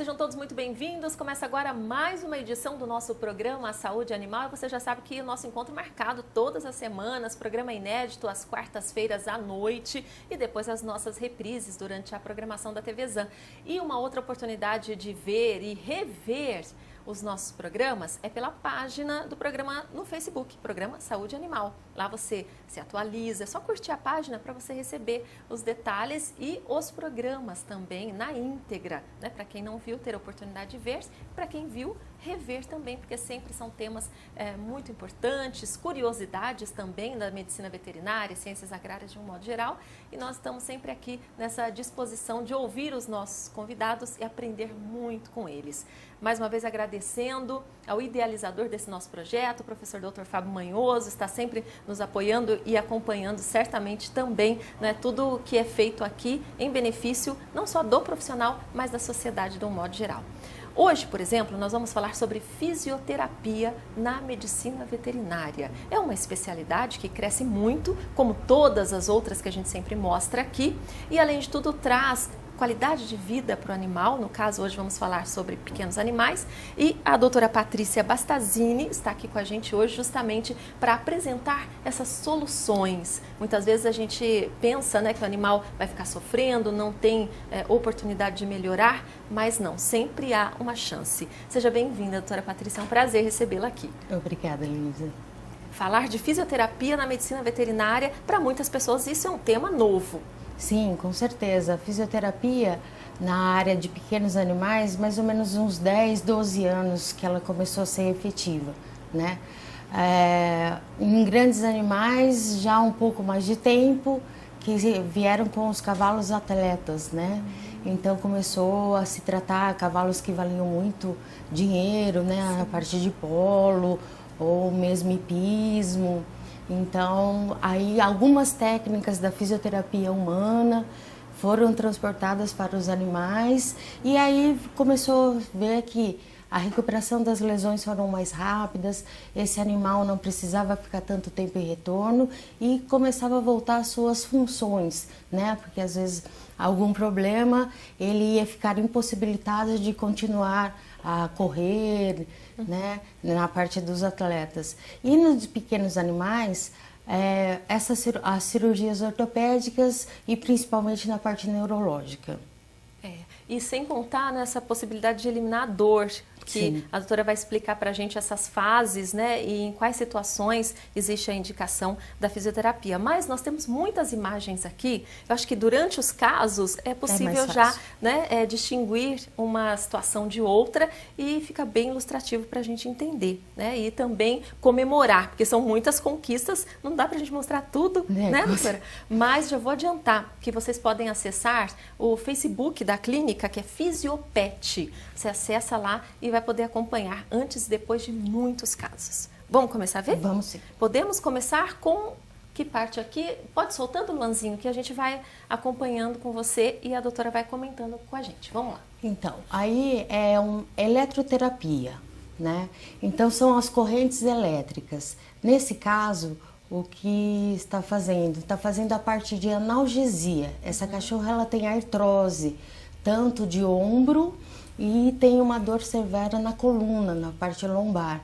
sejam todos muito bem-vindos. Começa agora mais uma edição do nosso programa Saúde Animal. E você já sabe que o nosso encontro é marcado todas as semanas, programa inédito às quartas-feiras à noite e depois as nossas reprises durante a programação da TV Zan. E uma outra oportunidade de ver e rever os nossos programas é pela página do programa no Facebook, Programa Saúde Animal. Lá você se atualiza, é só curtir a página para você receber os detalhes e os programas também na íntegra, né? Para quem não viu, ter a oportunidade de ver, para quem viu, rever também, porque sempre são temas muito importantes, curiosidades também da medicina veterinária, ciências agrárias de um modo geral, e nós estamos sempre aqui nessa disposição de ouvir os nossos convidados e aprender muito com eles. Mais uma vez agradecendo ao idealizador desse nosso projeto, o professor Dr. Fábio Manhoso, está sempre nos apoiando e acompanhando certamente também, né, tudo o que é feito aqui em benefício não só do profissional, mas da sociedade de um modo geral. Hoje, por exemplo, nós vamos falar sobre fisioterapia na medicina veterinária. É uma especialidade que cresce muito, como todas as outras que a gente sempre mostra aqui, e além de tudo traz qualidade de vida para o animal. No caso, hoje vamos falar sobre pequenos animais, e a doutora Patrícia Bastazini está aqui com a gente hoje justamente para apresentar essas soluções. Muitas vezes a gente pensa, né, que o animal vai ficar sofrendo, não tem oportunidade de melhorar, mas não, sempre há uma chance. Seja bem-vinda, doutora Patrícia, é um prazer recebê-la aqui. Obrigada, Luísa. Falar de fisioterapia na medicina veterinária, para muitas pessoas isso é um tema novo. Sim, com certeza. A fisioterapia na área de pequenos animais, mais ou menos uns 10, 12 anos que ela começou a ser efetiva, né? Em grandes animais, já um pouco mais de tempo, que vieram com os cavalos atletas, né? Então começou a se tratar cavalos que valiam muito dinheiro, né? A parte de polo ou mesmo hipismo. Então, aí algumas técnicas da fisioterapia humana foram transportadas para os animais e aí começou a ver que a recuperação das lesões foram mais rápidas, esse animal não precisava ficar tanto tempo em retorno e começava a voltar às suas funções, né? Porque às vezes algum problema ele ia ficar impossibilitado de continuar a correr, né, na parte dos atletas. E nos pequenos animais, as cirurgias ortopédicas e principalmente na parte neurológica. E sem contar nessa possibilidade de eliminar a dor, que Sim. a doutora vai explicar para a gente essas fases, né, e em quais situações existe a indicação da fisioterapia. Mas nós temos muitas imagens aqui, eu acho que durante os casos é possível já, né, distinguir uma situação de outra e fica bem ilustrativo para a gente entender, né, e também comemorar, porque são muitas conquistas, não dá para a gente mostrar tudo, né, doutora? Mas já vou adiantar que vocês podem acessar o Facebook da clínica, que é Fisiopet. Você acessa lá e vai poder acompanhar antes e depois de muitos casos. Vamos começar a ver? Vamos sim. Podemos começar com que parte aqui? Pode soltando, Luanzinho, que a gente vai acompanhando com você e a doutora vai comentando com a gente. Vamos lá. Então, aí é eletroterapia, né? Então são as correntes elétricas. Nesse caso, o que está fazendo? Está fazendo a parte de analgesia. Essa cachorra ela tem artrose, tanto de ombro e tem uma dor severa na coluna, na parte lombar.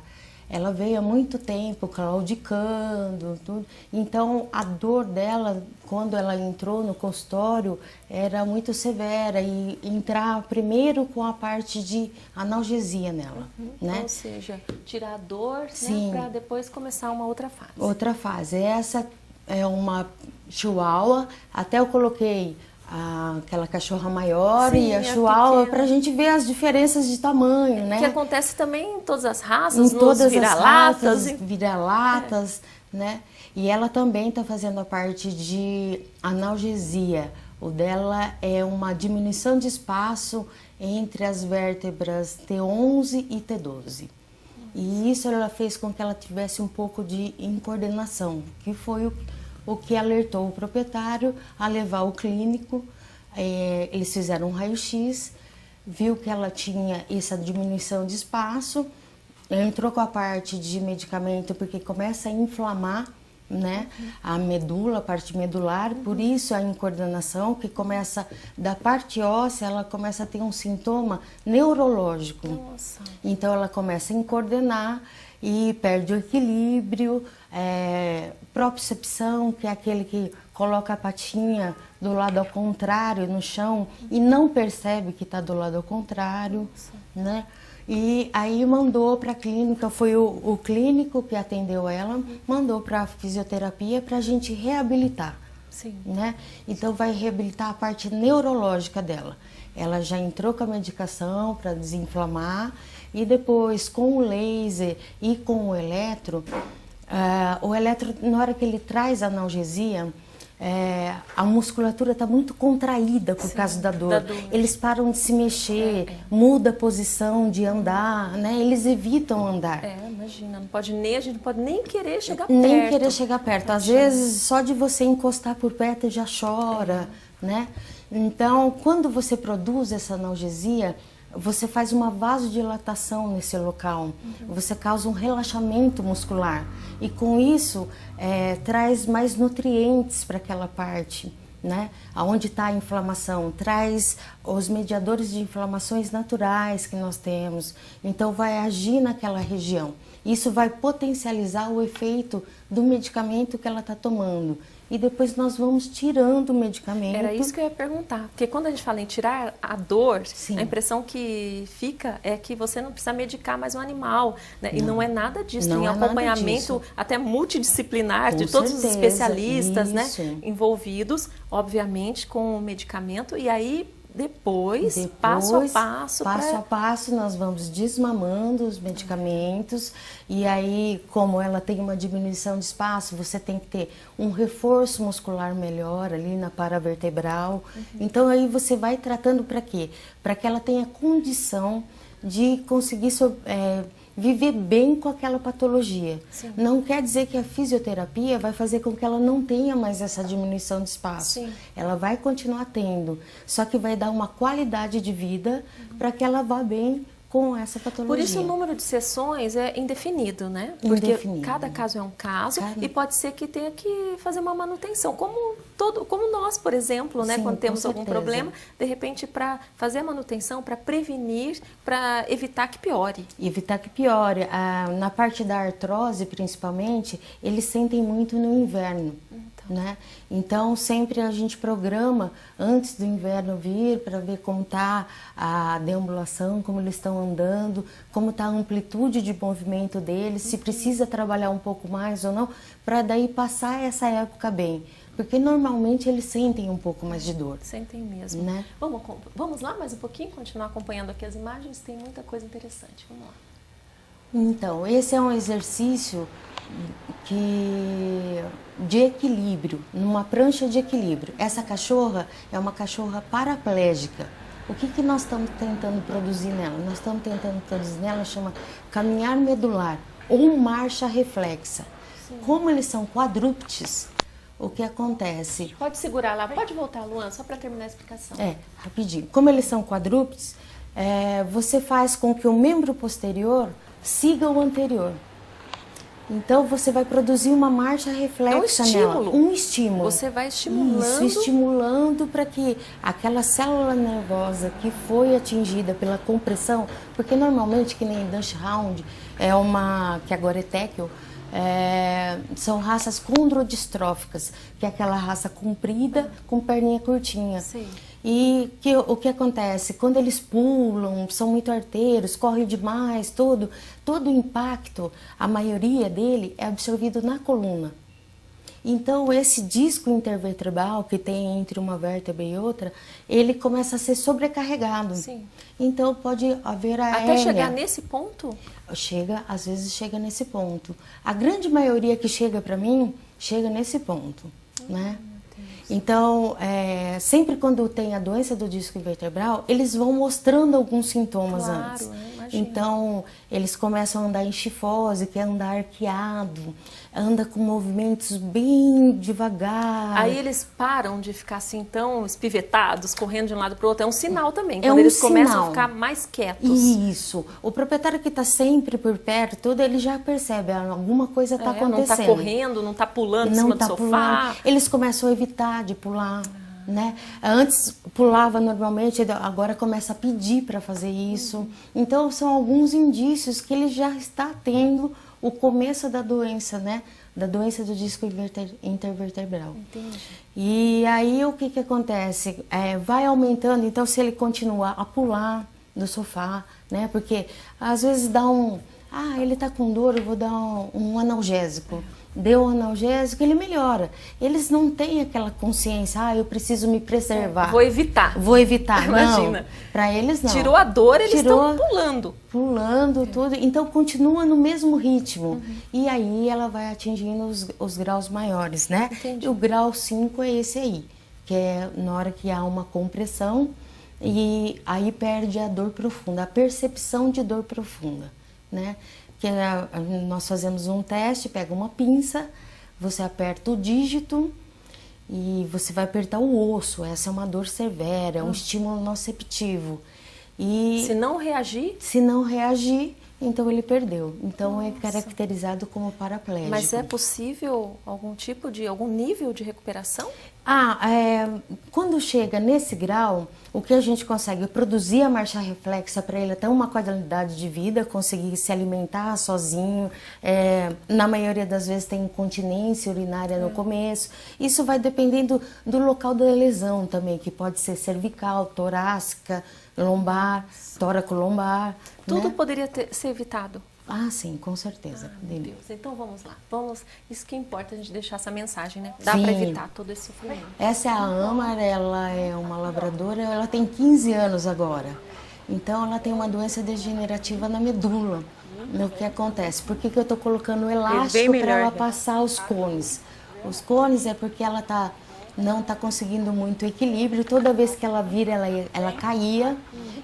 Ela veio há muito tempo claudicando, tudo. Então a dor dela, quando ela entrou no consultório, era muito severa e entrar primeiro com a parte de analgesia nela, né? Ou seja, tirar a dor, Sim, né, para depois começar uma outra fase. Outra fase. Essa é uma chihuahua, até eu coloquei aquela cachorra maior. Sim, e a chihuahua para a gente ver as diferenças de tamanho, né? Que acontece também em todas as raças, em todas vira-latas. As raças, vira-latas, né? E ela também está fazendo a parte de analgesia. O dela é uma diminuição de espaço entre as vértebras T11 e T12. E isso ela fez com que ela tivesse um pouco de incoordenação, que foi o que alertou o proprietário a levar ao clínico. Eles fizeram um raio-x, viu que ela tinha essa diminuição de espaço, entrou com a parte de medicamento porque começa a inflamar, né? A medula, a parte medular, por isso a incoordenação que começa da parte óssea, ela começa a ter um sintoma neurológico. Nossa. Então ela começa a incoordenar e perde o equilíbrio, propriocepção, que é aquele que coloca a patinha do lado ao contrário no chão e não percebe que está do lado ao contrário, né? E aí mandou para a clínica, foi o clínico que atendeu ela, mandou para a fisioterapia para a gente reabilitar. Sim. Né? Então vai reabilitar a parte neurológica dela. Ela já entrou com a medicação para desinflamar e depois com o laser e com o eletro, na hora que ele traz a analgesia, a musculatura está muito contraída por causa da dor. Eles param de se mexer, muda a posição de andar, né? Eles evitam andar. Imagina, a gente não pode nem querer chegar nem perto. querer chegar perto. Às vezes, só de você encostar por perto já chora, né? Então, quando você produz essa analgesia, você faz uma vasodilatação nesse local, você causa um relaxamento muscular e com isso traz mais nutrientes para aquela parte, né? Aonde está a inflamação, traz os mediadores de inflamações naturais que nós temos, então vai agir naquela região. Isso vai potencializar o efeito do medicamento que ela está tomando. E depois nós vamos tirando o medicamento. Era isso que eu ia perguntar. Porque quando a gente fala em tirar a dor, Sim. a impressão que fica é que você não precisa medicar mais um animal. Né? E não é nada disso. Não Tem é nada acompanhamento disso. até multidisciplinar Com de todos os certeza, especialistas, né, isso. envolvidos, obviamente, com o medicamento. E aí, depois passo a passo, nós vamos desmamando os medicamentos e aí, como ela tem uma diminuição de espaço, você tem que ter um reforço muscular melhor ali na paravertebral. Então aí você vai tratando para quê? Para que ela tenha condição de conseguir viver bem com aquela patologia. Sim. Não quer dizer que a fisioterapia vai fazer com que ela não tenha mais essa diminuição de espaço. Sim. Ela vai continuar tendo, só que vai dar uma qualidade de vida para que ela vá bem com essa patologia. Por isso o número de sessões é indefinido, né? Porque Indefinido. cada caso é um caso e pode ser que tenha que fazer uma manutenção. Como nós, por exemplo, né? Sim, Quando temos com algum certeza. problema, de repente para fazer a manutenção, para prevenir, para evitar que piore. Evitar que piore. Na parte da artrose, principalmente, eles sentem muito no inverno. Né? Então sempre a gente programa antes do inverno vir para ver como está a deambulação, como eles estão andando, como está a amplitude de movimento deles, se precisa trabalhar um pouco mais ou não, para daí passar essa época bem. Porque normalmente eles sentem um pouco mais de dor. Sentem mesmo. Né? Vamos lá mais um pouquinho, continuar acompanhando aqui as imagens, tem muita coisa interessante. Vamos lá. Então, esse é um exercício de equilíbrio, numa prancha de equilíbrio. Essa cachorra é uma cachorra paraplégica. O que nós estamos tentando produzir nela? Nós estamos tentando produzir nela, chama caminhar medular ou marcha reflexa. Sim. Como eles são quadrúpedes, o que acontece? Pode segurar lá, pode voltar, Luan, só para terminar a explicação. Rapidinho. Como eles são quadrúpedes, você faz com que o membro posterior siga o anterior. Então você vai produzir uma marcha reflexa nela. Um estímulo. Você vai estimulando. Isso, estimulando para que aquela célula nervosa que foi atingida pela compressão, porque normalmente, que nem Dutch Hound, que agora é Tekel, são raças condrodistróficas, que é aquela raça comprida com perninha curtinha. Sim. E o que acontece? Quando eles pulam, são muito arteiros, correm demais, todo o impacto, a maioria dele é absorvido na coluna. Então, esse disco intervertebral que tem entre uma vértebra e outra, ele começa a ser sobrecarregado. Sim. Então, pode haver a Até chegar nesse ponto? Às vezes chega nesse ponto. A grande maioria que chega para mim, chega nesse ponto, né? Então, sempre quando tem a doença do disco vertebral, eles vão mostrando alguns sintomas antes. Imagina. Então, eles começam a andar em chifose, que é andar arqueado, anda com movimentos bem devagar. Aí eles param de ficar assim tão espivetados, correndo de um lado para o outro. É um sinal também, É quando um eles começam a sinal. ficar mais quietos. Isso. O proprietário que está sempre por perto, ele já percebe, alguma coisa está Não acontecendo. está correndo, não está pulando em Não cima do tá sofá. pulando. Eles começam a evitar de pular, né? Antes pulava normalmente, agora começa a pedir para fazer isso. Então são alguns indícios que ele já está tendo o começo da doença, né? Da doença do disco intervertebral. Entendi. E aí o que acontece? Vai aumentando, então se ele continuar a pular do sofá, né? Porque às vezes dá ele está com dor, eu vou dar um analgésico. Deu um analgésico, ele melhora. Eles não têm aquela consciência, eu preciso me preservar. Vou evitar. Vou evitar. Imagina. Não, para eles não. Tirou a dor, eles estão pulando. Pulando, tudo. Então continua no mesmo ritmo. E aí ela vai atingindo os graus maiores, né? Entendi. E o grau 5 é esse aí, que é na hora que há uma compressão e aí perde a dor profunda, a percepção de dor profunda, né? Que nós fazemos um teste, pega uma pinça, você aperta o dígito e você vai apertar o osso. Essa é uma dor severa, é um estímulo nociceptivo. E Se não reagir... se não reagir, então ele perdeu. Então é caracterizado como paraplégico. Mas é possível algum nível de recuperação? Quando chega nesse grau, o que a gente consegue produzir a marcha reflexa para ele ter uma qualidade de vida, conseguir se alimentar sozinho, na maioria das vezes tem incontinência urinária no começo. Isso vai dependendo do local da lesão também, que pode ser cervical, torácica, lombar, tóraco-lombar. Tudo né? poderia ser evitado. Sim, com certeza. Meu Deus. Então vamos lá. Isso que importa a gente deixar essa mensagem, né? Dá Sim. para evitar todo esse sofrimento. Essa é a Amar, ela é uma labradora, ela tem 15 anos agora. Então ela tem uma doença degenerativa na medula. O que acontece? Por que eu estou colocando o elástico para ela passar os cones? Os cones é porque ela não está conseguindo muito equilíbrio. Toda vez que ela vira, ela caía.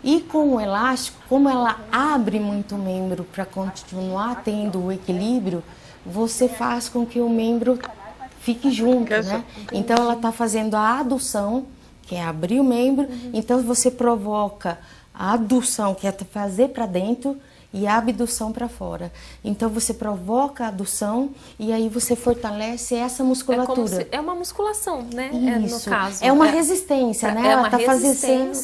E com o elástico, como ela abre muito o membro para continuar tendo o equilíbrio, você faz com que o membro fique junto, né? Então ela está fazendo a adução, que é abrir o membro. Então você provoca a adução, que é fazer para dentro, e a abdução para fora. Então você provoca a adução e aí você fortalece essa musculatura. É uma musculação, né? Isso. No caso. É uma resistência, né?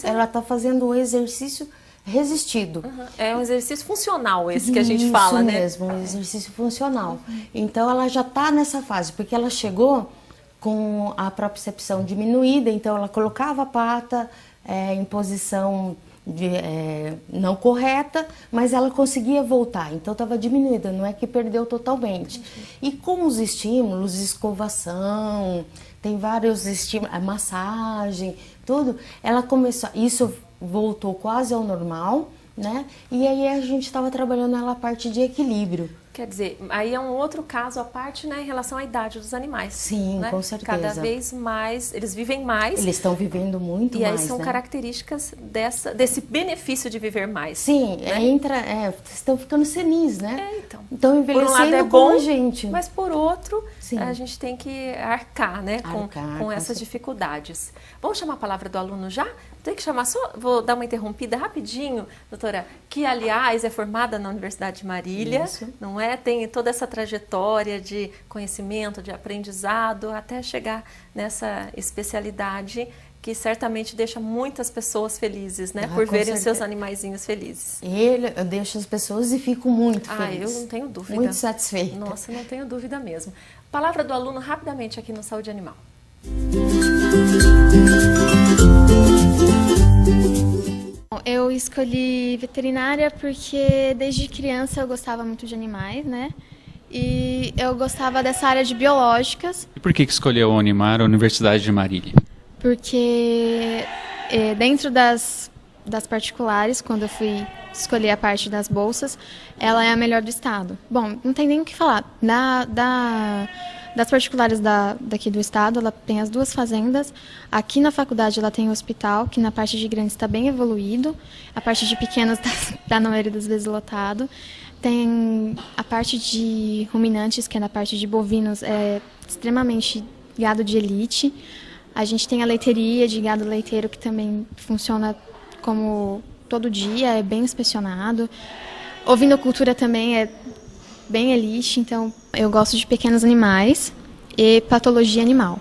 Ela está fazendo o exercício resistido. É um exercício funcional esse que a gente fala, né? Isso mesmo, um exercício funcional. Então ela já está nessa fase, porque ela chegou com a propriocepção diminuída, então ela colocava a pata em posição não correta, mas ela conseguia voltar, então estava diminuída, não é que perdeu totalmente. E com os estímulos, escovação, tem vários estímulos, massagem, tudo, ela começou, isso voltou quase ao normal, né? E aí a gente estava trabalhando ela a parte de equilíbrio. Quer dizer, aí é um outro caso à parte, né, em relação à idade dos animais. Sim, né? com certeza. Cada vez mais, eles vivem mais. Eles estão vivendo muito mais, mais, E aí são né? características desse benefício de viver mais. Sim, né? estão ficando senis, né? Então. Estão envelhecendo por um lado é como bom, a gente. Mas por outro, Sim. a gente tem que arcar, né, com essas dificuldades. Vamos chamar a palavra do aluno já? Tem que chamar só, vou dar uma interrompida rapidinho, doutora, que aliás é formada na Universidade de Marília, Isso. não é? Tem toda essa trajetória de conhecimento, de aprendizado, até chegar nessa especialidade que certamente deixa muitas pessoas felizes, né? Por verem os seus animaizinhos felizes. Eu deixo as pessoas e fico muito feliz. Eu não tenho dúvida. Muito satisfeita. Nossa, não tenho dúvida mesmo. Palavra do aluno rapidamente aqui no Saúde Animal. Eu escolhi veterinária porque desde criança eu gostava muito de animais, né? E eu gostava dessa área de biológicas. E por que escolheu a Unimar, a Universidade de Marília? Porque dentro das particulares, quando eu fui escolher a parte das bolsas, ela é a melhor do estado. Bom, não tem nem o que falar. das particulares daqui do estado, ela tem as 2 fazendas. Aqui na faculdade ela tem o hospital, que na parte de grandes está bem evoluído. A parte de pequenos está na maioria das vezes lotado. Tem a parte de ruminantes, que é na parte de bovinos, é extremamente gado de elite. A gente tem a leiteria de gado leiteiro, que também funciona como todo dia, é bem inspecionado. Ovinocultura também é bem elite, então eu gosto de pequenos animais e patologia animal.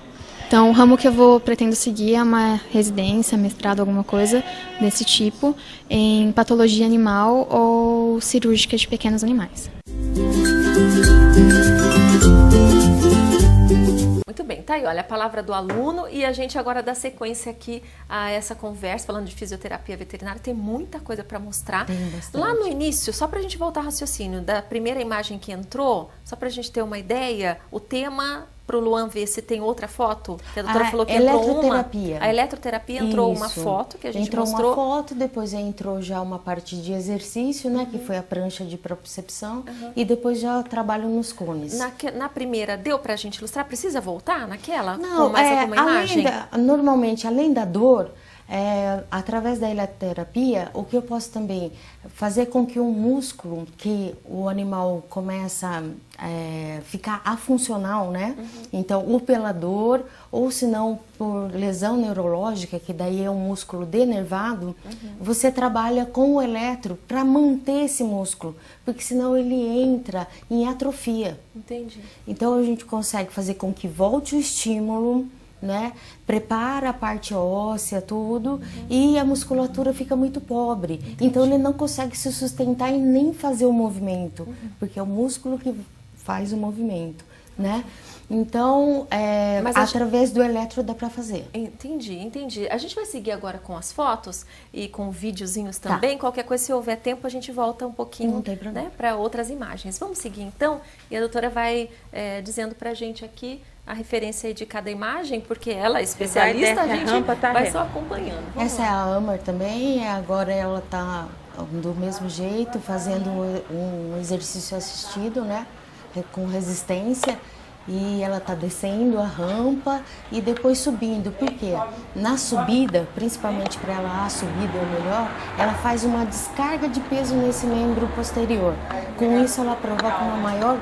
Então, o ramo que eu pretendo seguir é uma residência, mestrado, alguma coisa desse tipo, em patologia animal ou cirúrgica de pequenos animais. Muito bem, tá aí, olha, a palavra do aluno e a gente agora dá sequência aqui a essa conversa, falando de fisioterapia veterinária, tem muita coisa para mostrar. Lá no início, só para a gente voltar ao raciocínio, da primeira imagem que entrou, só para a gente ter uma ideia, o tema para o Luan ver se tem outra foto, que a doutora falou que entrou uma. A eletroterapia entrou uma foto que a gente mostrou. Entrou uma foto, depois entrou já uma parte de exercício, né, que foi a prancha de propriocepção, e depois já trabalho nos cones. Na primeira, deu para a gente ilustrar? Precisa voltar naquela? Não, com mais alguma imagem? Normalmente, além da dor, através da eletroterapia, o que eu posso também fazer com que um músculo que o animal começa a ficar afuncional, né? Então, ou pela dor, ou se não por lesão neurológica, que daí é um músculo denervado, você trabalha com o eletro para manter esse músculo, porque senão ele entra em atrofia. Entendi. Então, a gente consegue fazer com que volte o estímulo, né? Prepara a parte óssea, tudo, e a musculatura fica muito pobre. Entendi. Então ele não consegue se sustentar e nem fazer o movimento, porque é o músculo que faz o movimento, né? Então, através do eletro dá para fazer. Entendi. A gente vai seguir agora com as fotos e com videozinhos também. Tá. Qualquer coisa, se houver tempo, a gente volta um pouquinho, né, para outras imagens. Vamos seguir então, e a doutora vai dizendo para a gente aqui a referência aí de cada imagem, porque ela é especialista, a gente vai só acompanhando. Essa é a Amar também, agora ela está do mesmo jeito, fazendo um exercício assistido, né, com resistência, e ela está descendo a rampa e depois subindo, porque na subida, principalmente para ela a subida ou melhor, ela faz uma descarga de peso nesse membro posterior. Com isso ela provoca uma maior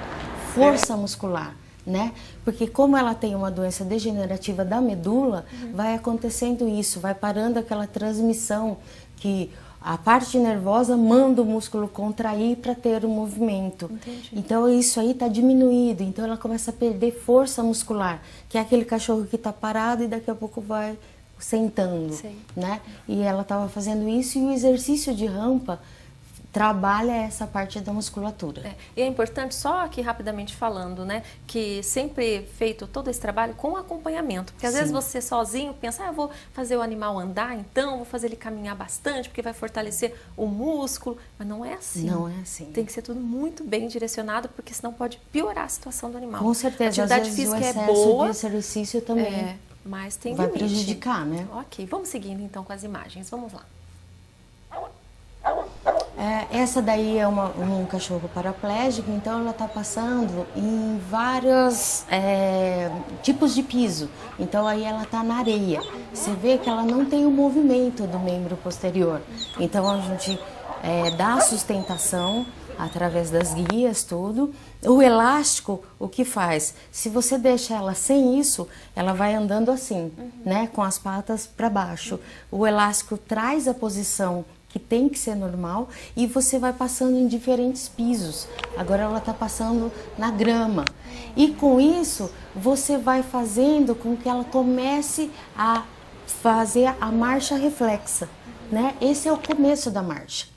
força muscular, né? Porque como ela tem uma doença degenerativa da medula, vai acontecendo isso, vai parando aquela transmissão que a parte nervosa manda o músculo contrair para ter o movimento. Entendi. Então isso aí está diminuído, então ela começa a perder força muscular, que é aquele cachorro que está parado e daqui a pouco vai sentando, né? E ela estava fazendo isso, e o exercício de rampa trabalha essa parte da musculatura. E é importante, só aqui rapidamente falando, né, que sempre feito todo esse trabalho com acompanhamento, porque às vezes você sozinho pensa, vou fazer o animal andar, então vou fazer ele caminhar bastante, porque vai fortalecer o músculo, mas não é assim. Não é assim. Tem que ser tudo muito bem direcionado, porque senão pode piorar a situação do animal. Com certeza, a atividade física o excesso é boa, de exercício também mas tem vai limite. Prejudicar, né? Ok, vamos seguindo então com as imagens, vamos lá. Essa daí é um cachorro paraplégico, então ela está passando em vários tipos de piso. Então aí ela está na areia. Você vê que ela não tem o movimento do membro posterior. Então a gente dá sustentação através das guias, tudo. O elástico, o que faz? Se você deixa ela sem isso, ela vai andando assim, né, com as patas para baixo. O elástico traz a posição que tem que ser normal, e você vai passando em diferentes pisos. Agora ela está passando na grama. E com isso, você vai fazendo com que ela comece a fazer a marcha reflexa, né? Esse é o começo da marcha.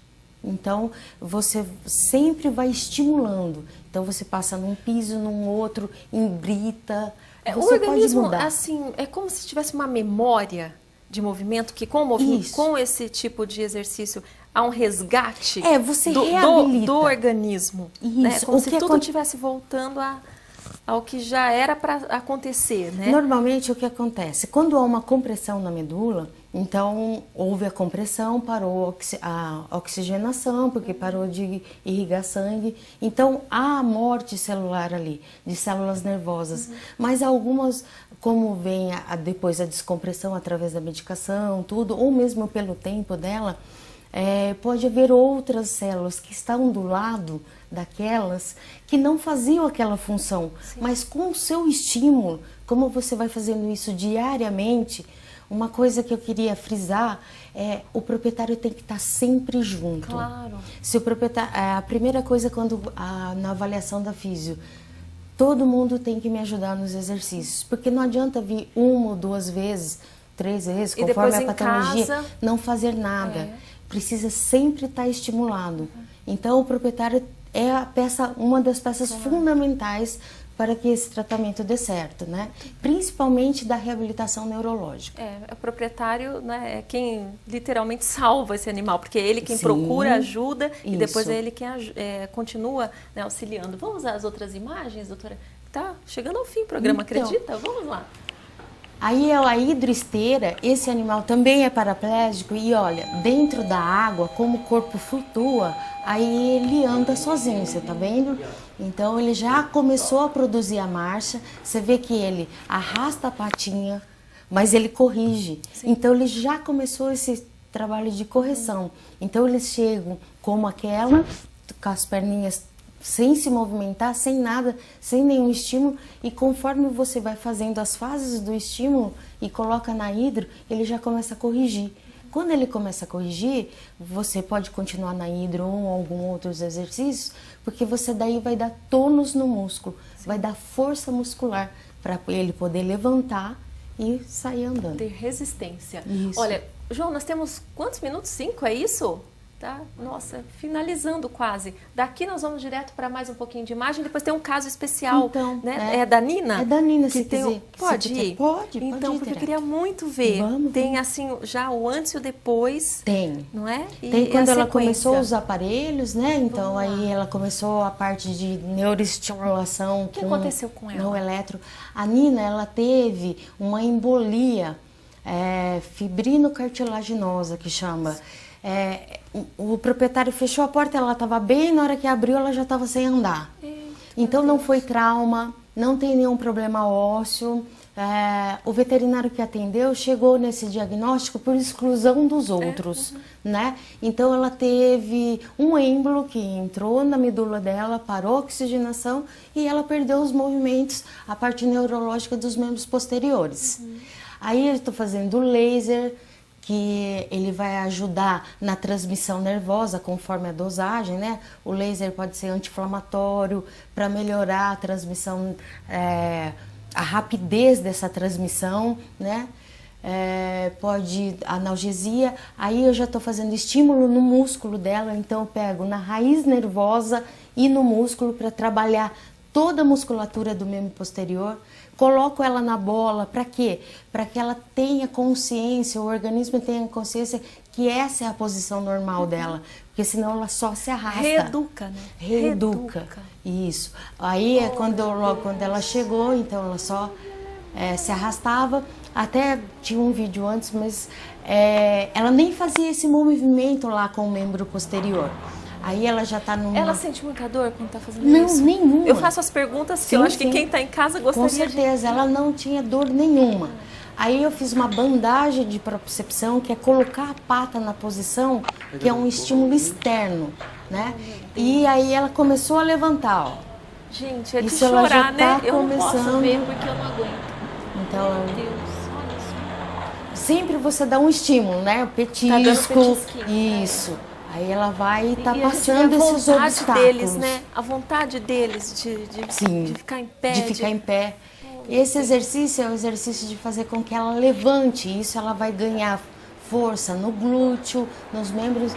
Então, você sempre vai estimulando. Então, você passa num piso, num outro, embrita. O organismo, assim, é como se tivesse uma memória de movimento, que com esse tipo de exercício há um resgate você do organismo. Isso. Né? Como se tudo estivesse voltando ao que já era para acontecer, né? Normalmente o que acontece? Quando há uma compressão na medula, Então, houve a compressão, parou a oxigenação, porque parou de irrigar sangue. Então, há morte celular ali, de células nervosas. Mas algumas, como vem depois a descompressão através da medicação, tudo, ou mesmo pelo tempo dela, pode haver outras células que estão do lado daquelas que não faziam aquela função. Sim. Mas com o seu estímulo, como você vai fazendo isso diariamente, uma coisa que eu queria frisar é o proprietário tem que estar sempre junto. Claro. Se o proprietário, a primeira coisa na avaliação da físio, todo mundo tem que me ajudar nos exercícios, porque não adianta vir 1 ou 2 vezes, 3 vezes, conforme a patologia, não fazer nada. Precisa sempre estar estimulado. Então o proprietário é uma das peças fundamentais para que esse tratamento dê certo, né? Principalmente da reabilitação neurológica. O proprietário, né, é quem literalmente salva esse animal, porque é ele quem procura ajuda e depois é ele quem continua, né, auxiliando. Vamos às outras imagens, doutora? Tá chegando ao fim o programa, então, acredita? Vamos lá. Aí a hidroesteira, esse animal também é paraplégico e olha, dentro da água, como o corpo flutua, aí ele anda sozinho, você tá vendo? Então ele já começou a produzir a marcha, você vê que ele arrasta a patinha, mas ele corrige. Sim. Então ele já começou esse trabalho de correção. Então eles chegam como aquela, com as perninhas sem se movimentar, sem nada, sem nenhum estímulo, e conforme você vai fazendo as fases do estímulo e coloca na hidro, ele já começa a corrigir. Quando ele começa a corrigir, você pode continuar na hidro ou algum outros exercícios, porque você daí vai dar tônus no músculo, vai dar força muscular para ele poder levantar e sair andando. Ter resistência. Isso. Olha, João, nós temos quantos minutos? 5, é isso? Tá? Nossa, finalizando quase. Daqui nós vamos direto para mais um pouquinho de imagem. Depois tem um caso especial, então, né? É da Nina? É da Nina, se tem quiser. Pode ir? Pode então, ir porque eu queria muito ver. Tem assim, já o antes e o depois. Tem. Não é? E tem quando ela começou os aparelhos, né? Então aí ela começou a parte de neuroestimulação. O que aconteceu com ela? No eletro. A Nina, ela teve uma embolia fibrinocartilaginosa, que chama. O proprietário fechou a porta, ela estava bem, na hora que abriu ela já estava sem andar. Então não foi trauma, não tem nenhum problema ósseo. O veterinário que atendeu chegou nesse diagnóstico por exclusão dos outros, né? Então ela teve um êmbolo que entrou na medula dela, parou a oxigenação e ela perdeu os movimentos, a parte neurológica dos membros posteriores. Aí eu estou fazendo laser, que ele vai ajudar na transmissão nervosa conforme a dosagem, né? O laser pode ser anti-inflamatório para melhorar a transmissão, a rapidez dessa transmissão, né? Pode analgesia. Aí eu já estou fazendo estímulo no músculo dela, então eu pego na raiz nervosa e no músculo para trabalhar toda a musculatura do membro posterior. Coloco ela na bola, para quê? Para que ela tenha consciência, o organismo tenha consciência que essa é a posição normal dela, porque senão ela só se arrasta. Reeduca, né? Reeduca. Isso. Aí quando ela chegou, então ela só se arrastava, até tinha um vídeo antes, mas ela nem fazia esse movimento lá com o membro posterior. Aí ela já tá numa... Ela sente muita dor quando tá fazendo não, isso? Não, nenhuma. Eu faço as perguntas que eu acho que quem tá em casa gostaria de... Com certeza, ela não tinha dor nenhuma. Aí eu fiz uma bandagem de propriocepção, que é colocar a pata na posição, que é um estímulo externo, né? E aí ela começou a levantar, ó. Gente, é de isso chorar, ela já né? Tá eu começando... não posso ver porque eu não aguento. Então, meu Deus, olha isso. Sempre você dá um estímulo, né? O petisco, tá dando petisquinho, isso. Aí ela vai estar e passando esses obstáculos. Deles, né? A vontade deles de ficar em pé. De ficar em pé. Esse exercício é o exercício de fazer com que ela levante. Isso ela vai ganhar força no glúteo, nos membros,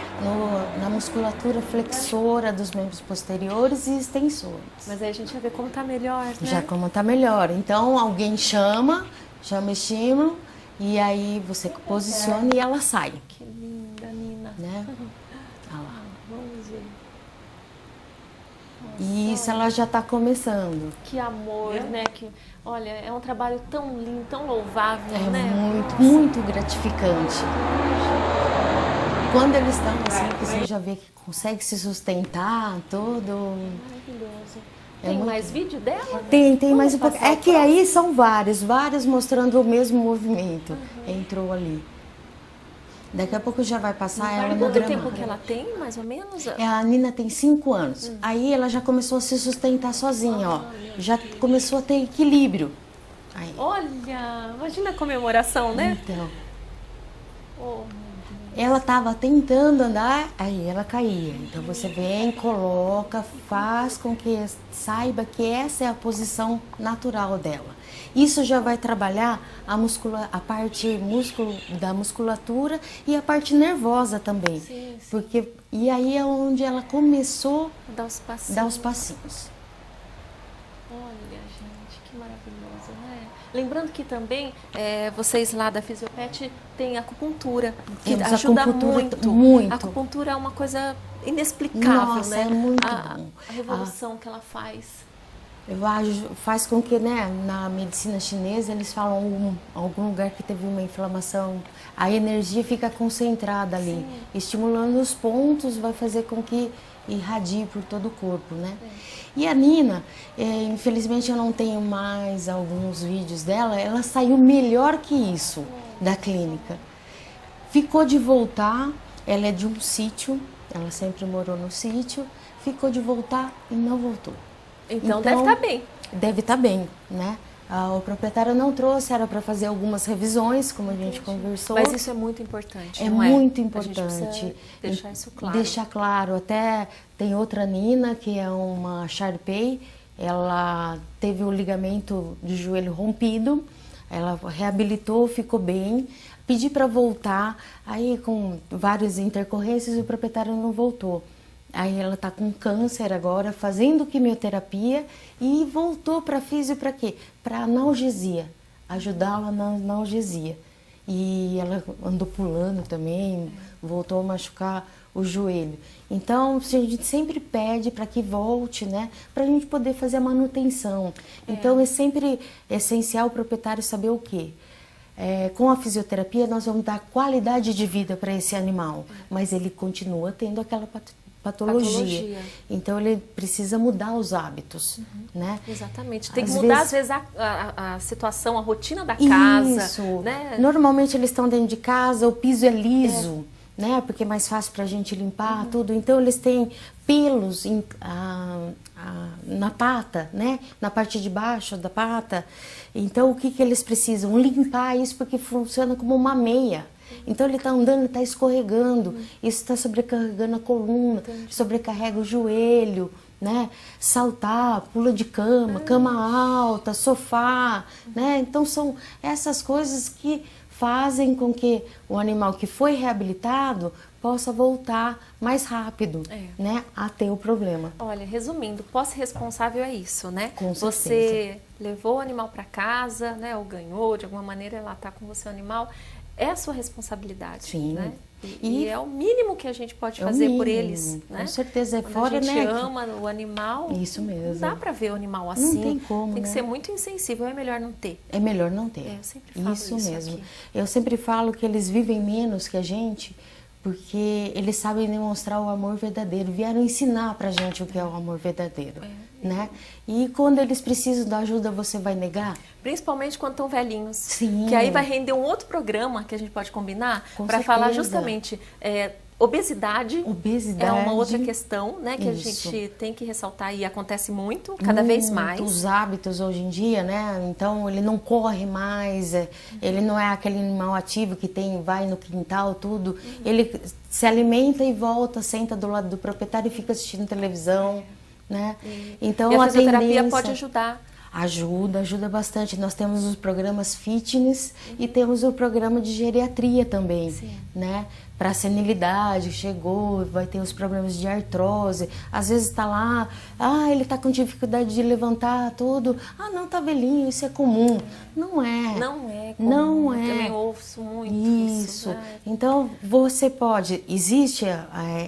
na musculatura flexora dos membros posteriores e extensores. Mas aí a gente vai ver como tá melhor, né? Já como tá melhor. Então alguém chama estímulo e aí você posiciona e ela sai. Que linda, Nina. Né? Olha lá. Vamos ver. E isso ela já está começando. Que amor, né? Que, olha, é um trabalho tão lindo, tão louvável, É né? muito gratificante. Quando eles estão assim, que você já vê que consegue se sustentar, tudo. Maravilhoso. É Tem muito- mais vídeo dela? Tem Vamos mais um pouco. passar É o que aí são vários mostrando o mesmo movimento. Entrou ali. Daqui a pouco já vai passar ela no Quanto tempo gramado. que ela tem, mais ou menos? A Nina tem 5 anos. Aí ela já começou a se sustentar sozinha, ó. Já começou a ter equilíbrio. Aí. Olha, imagina a comemoração, né? Então, Oh, ela estava tentando andar, aí ela caía. Então você vem, coloca, faz com que saiba que essa é a posição natural dela. Isso já vai trabalhar a parte da musculatura e a parte nervosa também. Sim, sim. Porque, e aí é onde ela começou dá os a passinhos. dar os passinhos. Olha, gente, que maravilhoso, né? Lembrando que também vocês lá da Fisiopet têm acupuntura, que Temos ajuda acupuntura muito. A acupuntura é uma coisa inexplicável, Nossa, né? é muito a, bom. a revolução que ela faz. Eu acho, faz com que, né, na medicina chinesa, eles falam algum lugar que teve uma inflamação, a energia fica concentrada ali, estimulando os pontos, vai fazer com que irradie por todo o corpo, né? E a Nina, infelizmente eu não tenho mais alguns vídeos dela, ela saiu melhor que isso da clínica. Ficou de voltar, ela é de um sítio, ela sempre morou no sítio, ficou de voltar e não voltou. Então deve estar bem. Deve estar bem, né? O proprietário não trouxe, era para fazer algumas revisões, como a gente conversou. Mas isso é muito importante, é não muito A importante. gente precisa deixar isso claro. Deixar claro. Até tem outra Nina, que é uma Sharpei, ela teve o ligamento de joelho rompido, ela reabilitou, ficou bem, pedi para voltar, aí com várias intercorrências o proprietário não voltou. Aí ela está com câncer agora, fazendo quimioterapia e voltou para físio para quê? Para analgesia, ajudá-la na analgesia. E ela andou pulando também, voltou a machucar o joelho. Então, a gente sempre pede para que volte, né? Para a gente poder fazer a manutenção. Então, é sempre essencial o proprietário saber o quê? Com a fisioterapia, nós vamos dar qualidade de vida para esse animal, mas ele continua tendo aquela patologia. Então ele precisa mudar os hábitos, né? Exatamente. Tem que Às mudar, vezes- às vezes, a situação, a rotina da casa. Isso. Né? Normalmente eles estão dentro de casa, o piso é liso, né? Porque é mais fácil para a gente limpar tudo. Então eles têm pelos na pata, né? Na parte de baixo da pata. Então o que eles precisam? Limpar isso porque funciona como uma meia. Então ele está andando, está escorregando, isso está sobrecarregando a coluna, sobrecarrega o joelho, né? Saltar, pula de cama, cama alta, sofá, né? Então são essas coisas que fazem com que o animal que foi reabilitado possa voltar mais rápido, né? A ter o problema. Olha, resumindo, posse responsável é isso, né? Com certeza. Você levou o animal para casa, né? Ou ganhou, de alguma maneira ela está com você, o animal. É a sua responsabilidade, Sim. né? E E é o mínimo que a gente pode é o fazer por mínimo, eles, né? com certeza. É Quando fora, a gente né? ama o animal, Isso mesmo. não dá para ver o animal assim. tem como, Tem que né? ser muito insensível, é melhor não ter. É melhor não ter. Eu sempre falo isso mesmo. aqui. Eu sempre falo que eles vivem menos que a gente porque eles sabem demonstrar o amor verdadeiro. Vieram ensinar pra gente o que é o amor verdadeiro, né? E quando eles precisam da ajuda, você vai negar? Principalmente quando estão velhinhos. Sim. Que aí vai render um outro programa que a gente pode combinar Com para falar certeza. justamente obesidade. Obesidade. É uma outra questão, né, que Isso. a gente tem que ressaltar e acontece muito, cada vez mais. Os hábitos hoje em dia, né? Então ele não corre mais, ele não é aquele animal ativo que vai no quintal, tudo. Ele se alimenta e volta, senta do lado do proprietário e fica assistindo televisão, né? Então E a fisioterapia tendência pode ajudar. ajuda bastante. Nós temos os programas fitness e temos o programa de geriatria também, né? para senilidade, chegou, vai ter os problemas de artrose, às vezes está lá, ele está com dificuldade de levantar tudo, não, tá velhinho, isso é comum. Não é. Não é comum. Não é. Eu também ouço muito isso. Né? Então, você pode, existe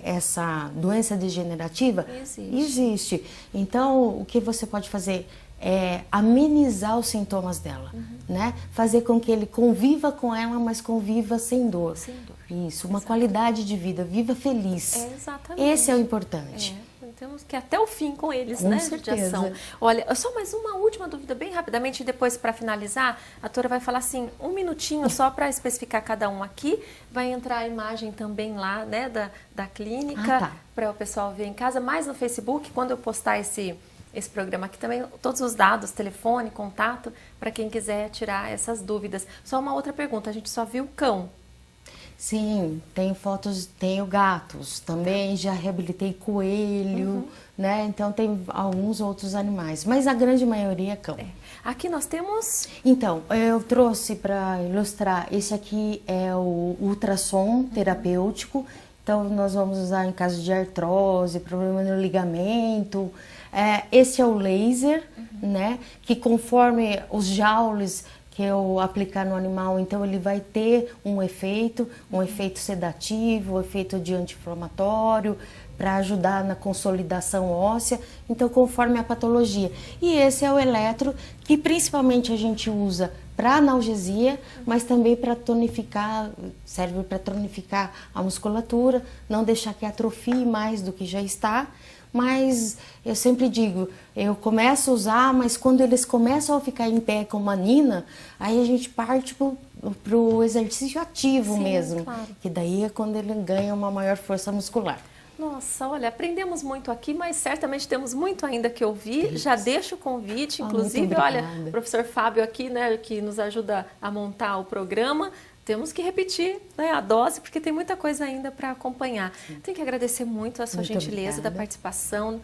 essa doença degenerativa? Existe. Então, o que você pode fazer é amenizar os sintomas dela, né? Fazer com que ele conviva com ela, mas conviva sem dor. Sem dor. Isso, uma qualidade de vida, viva feliz. Exatamente. Esse é o importante. Temos que ir até o fim com eles, Com né? certeza. De ação. Olha, só mais uma última dúvida, bem rapidamente, e depois para finalizar, a doutora vai falar assim, um minutinho só para especificar cada um aqui. Vai entrar a imagem também lá, né, da clínica, para o pessoal ver em casa, mais no Facebook, quando eu postar esse programa aqui também, todos os dados, telefone, contato, para quem quiser tirar essas dúvidas. Só uma outra pergunta, a gente só viu o cão. Sim, tenho fotos, tenho gatos, também já reabilitei coelho, né? Então tem alguns outros animais, mas a grande maioria é cão. Aqui nós temos... Então, eu trouxe para ilustrar, esse aqui é o ultrassom terapêutico, então nós vamos usar em caso de artrose, problema no ligamento. Esse é o laser, né? Que conforme os joules que eu aplicar no animal, então ele vai ter um efeito sedativo, um efeito de anti-inflamatório, para ajudar na consolidação óssea, então conforme a patologia. E esse é o eletro, que principalmente a gente usa para analgesia, mas também para tonificar, serve para tonificar a musculatura, não deixar que atrofie mais do que já está. Mas eu sempre digo, eu começo a usar, mas quando eles começam a ficar em pé com uma nina, aí a gente parte pro exercício ativo mesmo, claro. Que daí é quando ele ganha uma maior força muscular. Nossa, olha, aprendemos muito aqui, mas certamente temos muito ainda que ouvir. Já deixo o convite, inclusive, olha, o professor Fábio aqui, né, que nos ajuda a montar o programa. Temos que repetir, né, a dose, porque tem muita coisa ainda para acompanhar. Tenho que agradecer muito a sua gentileza da participação.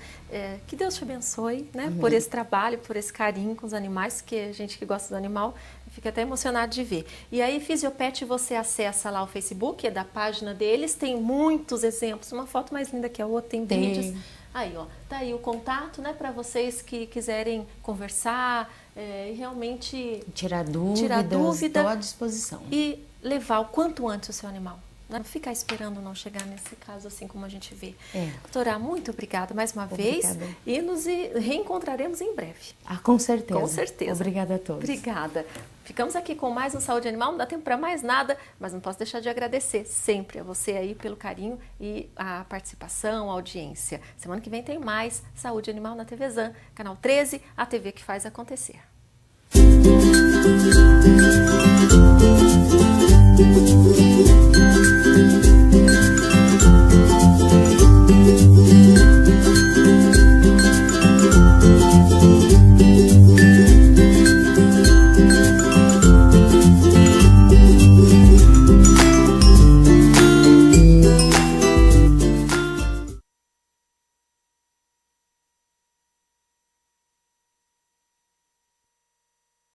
Que Deus te abençoe, né, por esse trabalho, por esse carinho com os animais, que a gente que gosta do animal fica até emocionado de ver. E aí, Fisiopet, você acessa lá o Facebook, é da página deles, tem muitos exemplos, uma foto mais linda que a outra, tem vídeos. Aí, ó, tá aí o contato, né, para vocês que quiserem conversar e realmente tirar dúvida, estou à disposição. E levar o quanto antes o seu animal. Não ficar esperando não chegar nesse caso, assim como a gente vê. Doutora, muito obrigada mais uma vez e nos reencontraremos em breve. Com certeza. Com certeza. Obrigada a todos. Obrigada. Ficamos aqui com mais um Saúde Animal, não dá tempo para mais nada, mas não posso deixar de agradecer sempre a você aí pelo carinho e a participação, a audiência. Semana que vem tem mais Saúde Animal na TVzan, canal 13, a TV que faz acontecer.